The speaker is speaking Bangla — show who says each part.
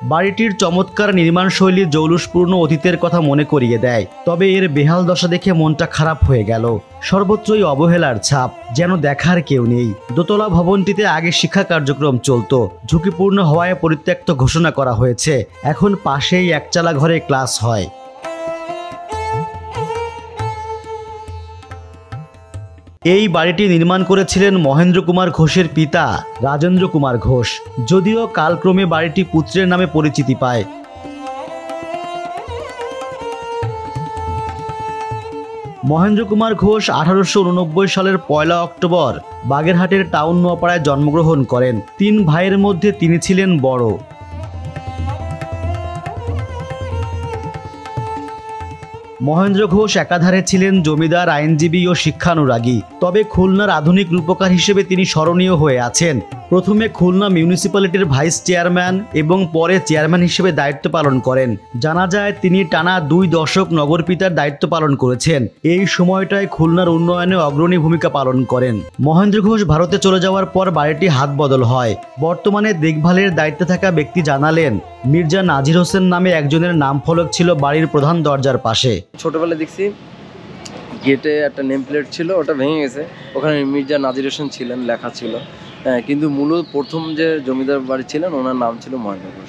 Speaker 1: বাড়িটির চমৎকার নির্মাণশৈলী জৌলুসপূর্ণ অতীতের কথা মনে করিয়ে দেয়, তবে এর বেহাল দশা দেখে মনটা খারাপ হয়ে গেল। সর্বত্রই অবহেলার ছাপ, যেন দেখার কেউ নেই। দোতলা ভবনটিতে আগে শিক্ষা কার্যক্রম চলত, ঝুঁকিপূর্ণ হওয়ায় পরিত্যক্ত ঘোষণা করা হয়েছে। এখন পাশেই একচালা ঘরে ক্লাস হয়। এই বাড়িটি নির্মাণ করেছিলেন মহেন্দ্র কুমার ঘোষের পিতা রাজেন্দ্র কুমার ঘোষ, যদিও কালক্রমে বাড়িটি পুত্রের নামে পরিচিতি পায়। মহেন্দ্র কুমার ঘোষ 1889 সালের 1 অক্টোবর বাগেরহাটের টাউন নোয়াপাড়ায় জন্মগ্রহণ করেন। 3 ভাইয়ের মধ্যে তিনি ছিলেন বড়। মহেন্দ্র ঘোষ একাধারে ছিলেন জমিদার, আইনজীবী ও শিক্ষানুরাগী। তবে খুলনার আধুনিক রূপকার হিসেবে তিনি স্মরণীয় হয়ে আছেন। প্রথমে খুলনা মিউনিসিপ্যালিটির ভাইস চেয়ারম্যান এবং পরে চেয়ারম্যান হিসেবে দায়িত্ব পালন করেন। জানা যায় তিনি টানা 2 দশক নগরপিতার দায়িত্ব পালন করেছেন। এই সময়টায় খুলনার উন্নয়নে অগ্রণী ভূমিকা পালন করেন। মহেন্দ্র ঘোষ ভারতে চলে যাওয়ার পর বাড়িটি হাত বদল হয়। বর্তমানে দেখভালের দায়িত্বে থাকা ব্যক্তি জানালেন, মির্জা নাজির হোসেন নামে একজনের নাম ফলক ছিল বাড়ির প্রধান দরজার পাশে।
Speaker 2: ছোটবেলায় দেখছি গেটে একটা নেম প্লেট ছিল, ওটা ভেঙে গেছে। ওখানে মির্জা নাজির হোসেন ছিলেন লেখা ছিল, কিন্তু মূলত প্রথম যে জমিদার বাড়ি ছিলেন ওনার নাম ছিল মহেন্দ্র ঘোষ।